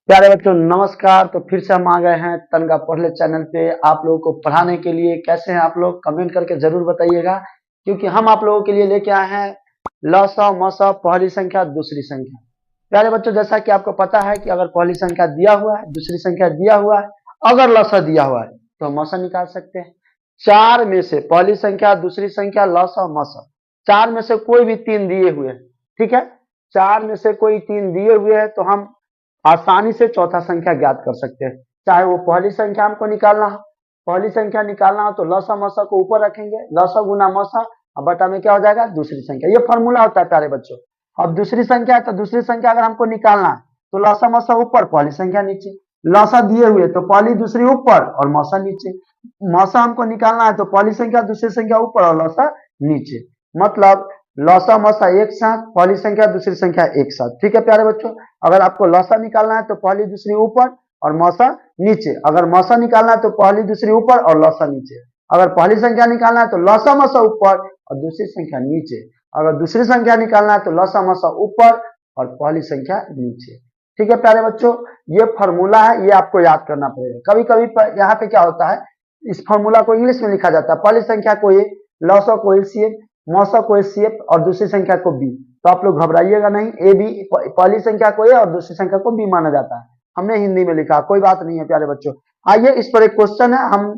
प्यारे बच्चों नमस्कार। तो फिर से हम आ गए हैं तनका पढ़ ले चैनल पे आप लोगों को पढ़ाने के लिए। कैसे हैं आप लोग, कमेंट करके जरूर बताइएगा, क्योंकि हम आप लोगों के लिए लेके आए हैं लसा मसा पहली संख्या दूसरी संख्या। प्यारे बच्चों, जैसा कि आपको पता है कि अगर पहली संख्या दिया हुआ है, दूसरी संख्या दिया हुआ है, अगर लसा दिया हुआ है तो हम मसा निकाल सकते हैं। चार में से पहली संख्या दूसरी संख्या लसा मसा, चार में से कोई भी तीन दिए हुए हैं, ठीक है। चार में से कोई तीन दिए हुए हैं तो हम आसानी से चौथा संख्या ज्ञात कर सकते हैं। चाहे वो पहली संख्या हमको निकालना हो, पहली संख्या निकालना हो तो लसा मसा को ऊपर रखेंगे, लसा गुना मसा और बटा में क्या हो जाएगा दूसरी संख्या। ये फॉर्मूला होता है प्यारे बच्चों। अब दूसरी संख्या है तो दूसरी संख्या अगर हमको निकालना है तो लसा मसा ऊपर पहली संख्या नीचे, लसा दिए हुए तो पहली दूसरी ऊपर और मसा नीचे। मसा हमको निकालना है तो पहली संख्या दूसरी संख्या ऊपर और लसा नीचे, मतलब लसा मसा एक साथ, पहली संख्या दूसरी संख्या एक साथ। ठीक है प्यारे बच्चों, अगर आपको लसा निकालना है तो पहली दूसरी ऊपर और मसा नीचे, अगर मसा निकालना है तो पहली दूसरी ऊपर और लसा नीचे, अगर पहली संख्या निकालना है तो लसा मसा ऊपर और दूसरी संख्या नीचे, अगर दूसरी संख्या निकालना है तो लसा मसा ऊपर और पहली संख्या नीचे। ठीक है प्यारे बच्चों, ये फॉर्मूला है, ये आपको याद करना पड़ेगा। कभी कभी यहाँ पे क्या होता है, इस फॉर्मूला को इंग्लिश में लिखा जाता है, पहली संख्या को ए, लसा को एलसीएम, मौसा को एचसीएफ और दूसरी संख्या को बी। तो आप लोग घबराइएगा नहीं, ए बी पहली संख्या को ए और दूसरी संख्या को बी माना जाता है। हमने हिंदी में लिखा, कोई बात नहीं है प्यारे बच्चों। आइए इस पर एक क्वेश्चन है, हम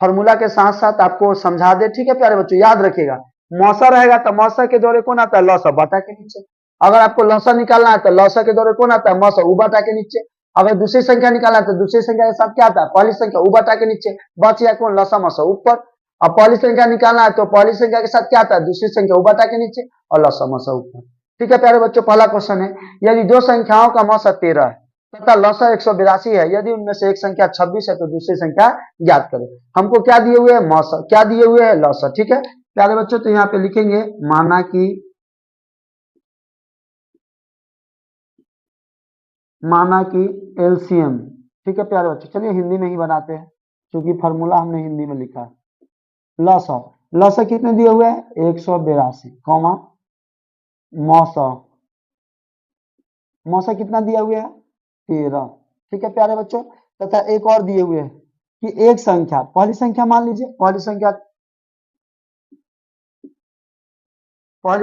फॉर्मूला के साथ साथ आपको समझा दे। ठीक है प्यारे बच्चों, याद रखिएगा मौसा रहेगा तो मौसा के दौरे कौन आता है, लौसा बटा के नीचे। अगर आपको लौसा निकालना है तो लौसा के दौरे कौन आता है, मौसा उ बटा के नीचे। अगर दूसरी संख्या निकालना है तो दूसरी संख्या के साथ क्या आता है, पहली संख्या उ बटा के नीचे, बच गया कौन, लौसा मौसा ऊपर। अब पहली संख्या निकालना है तो पहली संख्या के साथ क्या आता है, दूसरी संख्या उ बटा के नीचे और लसा मसा ऊपर। ठीक है प्यारे बच्चों, पहला क्वेश्चन है, यदि दो संख्याओं का मौसा 13 है तथा लसा 182 है, यदि उनमें से एक संख्या 26 है तो दूसरी संख्या ज्ञात करें। हमको क्या दिए हुए है, मौसा, क्या दिए हुए है, लसा। ठीक है प्यारे बच्चों, तो यहाँ पे लिखेंगे माना की एलसीएम। ठीक है प्यारे बच्चों, चलिए हिंदी में ही बनाते हैं क्योंकि फॉर्मूला हमने हिंदी में लिखा है। लसा, लसा कितने दिए हुए हैं, 182 कॉमा मौसा, मौसा कितना दिया हुआ है, 13। ठीक है प्यारे बच्चों, तथा एक और दिए हुए हैं कि एक संख्या, पहली संख्या मान लीजिए, पहली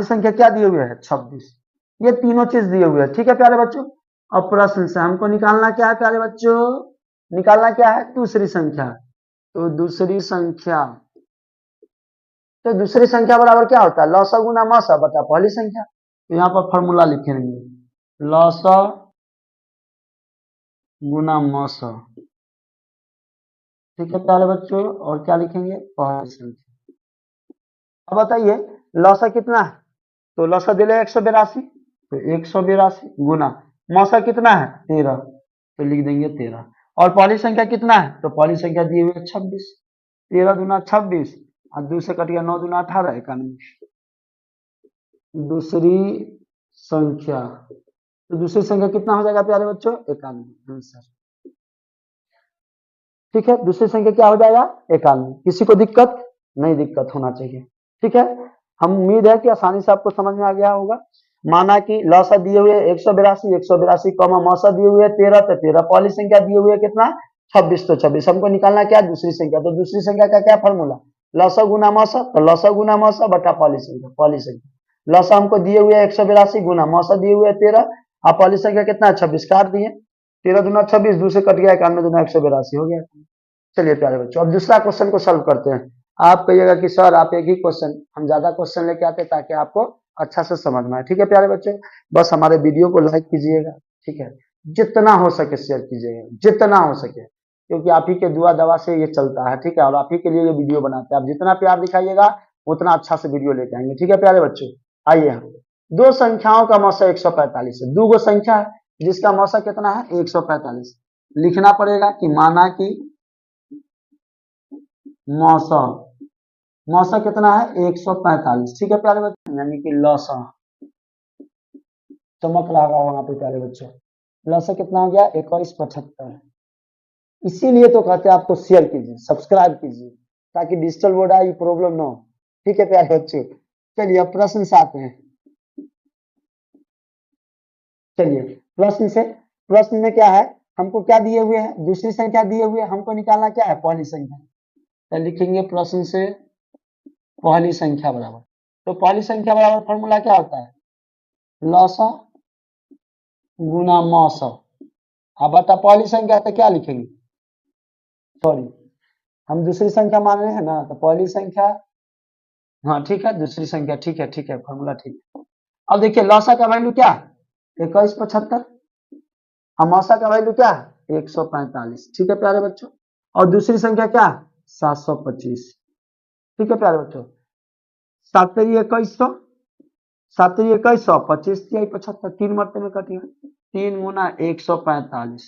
संख्या क्या दिए हुए है, 26। ये तीनों चीज दिए हुए हैं। ठीक है प्यारे बच्चों, अब प्रश्न से हमको निकालना क्या है प्यारे बच्चों, निकालना क्या है, दूसरी संख्या। तो दूसरी संख्या बराबर क्या होता है, लौसा गुना मौसा बटा पहली संख्या। तो यहाँ पर फॉर्मूला लिखेंगे, लौसा गुना मौसा। ठीक है प्यारे बच्चों, और क्या लिखेंगे, पहली संख्या। अब बताइए लौसा कितना है, तो लौसा दिले 182, तो 182 गुना मौसा कितना है, 13, तो लिख देंगे 13। और पहली संख्या कितना है, तो पहली संख्या दी हुई है 26, 13 दूना 26 और 2 से कट गया 9 दूना 18, 91। दूसरी संख्या, तो दूसरी संख्या कितना हो जाएगा प्यारे बच्चों, 91 आंसर। ठीक है, दूसरी संख्या क्या हो जाएगा, 91। किसी को दिक्कत नहीं, दिक्कत होना चाहिए। ठीक है, हम उम्मीद है कि आसानी से आपको समझ में आ गया होगा। माना कि लौसा दिए हुए 182 कॉमा मौसा दिए हुए 13, तो 13, पहली संख्या दिए हुए कितना 26, तो 26 हमको निकालना क्या, दूसरी संख्या। तो दूसरी संख्या का क्या फॉर्मूला, लौसा गुना मौसा, तो लौसा गुना मौसा बटा पहली संख्या, पहली संख्या। लौसा हमको दिए हुए 182 गुना मौसा दिए हुए 13, आप पहली संख्या कितना 26 काट दिए, 13 दूना 26, 2 से कट गया 91 दूना 182 हो गया। चलिए प्यारे बच्चों, अब दूसरा क्वेश्चन को सॉल्व करते हैं। आप कहिएगा कि सर आप एक ही क्वेश्चन, हम ज्यादा क्वेश्चन लेके आते हैं ताकि आपको अच्छा से समझ में आए। ठीक है प्यारे बच्चे, बस हमारे वीडियो को लाइक कीजिएगा, ठीक है, जितना हो सके शेयर कीजिएगा, जितना हो सके, क्योंकि आप ही के दुआ दवा से ये चलता है। ठीक है, और आप ही के लिए ये वीडियो बनाते हैं। आप जितना प्यार दिखाइएगा उतना अच्छा से वीडियो लेके आएंगे। ठीक है प्यारे बच्चों, आइए हम दो संख्याओं का मौसा 145 है। दो गो संख्या है जिसका मौसा कितना है, 145। लिखना पड़ेगा कि माना कि मौसा, मौसा कितना है 145। ठीक है प्यारे बच्चों, यानी कि लौसा, चमक रहा होगा वहां पे प्यारे बच्चों, लौसा कितना हो गया 2175। इसीलिए तो कहते हैं आपको शेयर कीजिए, सब्सक्राइब कीजिए, ताकि डिजिटल बोर्ड आई प्रॉब्लम ना हो। ठीक है प्यारे बच्चों, चलिए अब प्रश्न से आते हैं। चलिए प्रश्न से, प्रश्न में क्या है, हमको क्या दिए हुए हैं, दूसरी संख्या दिए हुए, हमको निकालना क्या है, पहली संख्या। तो लिखेंगे प्रश्न से पहली संख्या बराबर, तो पहली संख्या बराबर फॉर्मूला क्या होता है, लसा गुना मौसा। अब बता पहली संख्या तो क्या लिखेंगे, सॉरी हम दूसरी संख्या मान रहे हैं ना, तो पहली संख्या, हाँ ठीक है दूसरी संख्या, ठीक है फॉर्मूला ठीक है। अब देखिए लसा का वैल्यू क्या है, 2175, अमाशा का वैल्यू क्या है, 145, ठीक है प्यारे बच्चों। और दूसरी संख्या क्या है, 725, ठीक है प्यारे बच्चों। 7 तेरी 2100, 7 तेरी 2100, 25 तिहाई 75, 3 मरते में कटी, 3 गुना 145,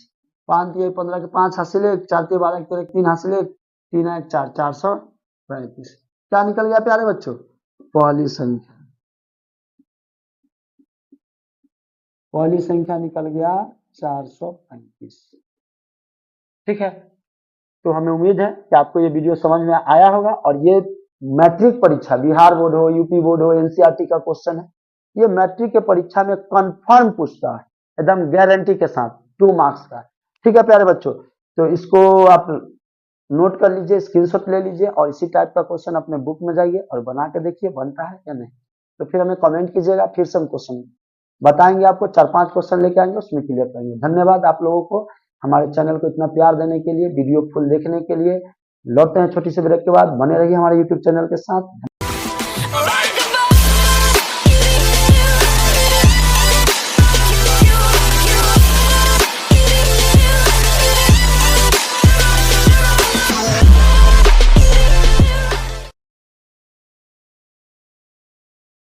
5 तिहाई 15 के 5 हासिल 1, 4 तिहाई 12 के 3 हासिल 1, 3 1 4, 435। क्या निकल गया प्यारे बच्चों, पहली संख्या, पहली संख्या निकल गया 435, ठीक है। तो हमें उम्मीद है कि आपको ये वीडियो समझ में आया होगा, और ये मैट्रिक परीक्षा, बिहार बोर्ड हो, यूपी बोर्ड हो, एनसीईआरटी का क्वेश्चन है, ये मैट्रिक के परीक्षा में कंफर्म पूछता है, एकदम गारंटी के साथ 2 मार्क्स का, ठीक है प्यारे बच्चों। तो इसको आप नोट कर लीजिए, स्क्रीनशॉट ले लीजिए, और इसी टाइप का क्वेश्चन अपने बुक में जाइए और बना के देखिए बनता है या नहीं। तो फिर हमें कमेंट कीजिएगा, फिर से हम क्वेश्चन बताएंगे आपको, 4-5 क्वेश्चन लेके आएंगे, उसमें क्लियर करेंगे। धन्यवाद आप लोगों को हमारे चैनल को इतना प्यार देने के लिए, वीडियो फुल देखने के लिए। लौटते हैं छोटी सी ब्रेक के बाद, बने रहिए हमारे यूट्यूब चैनल के साथ।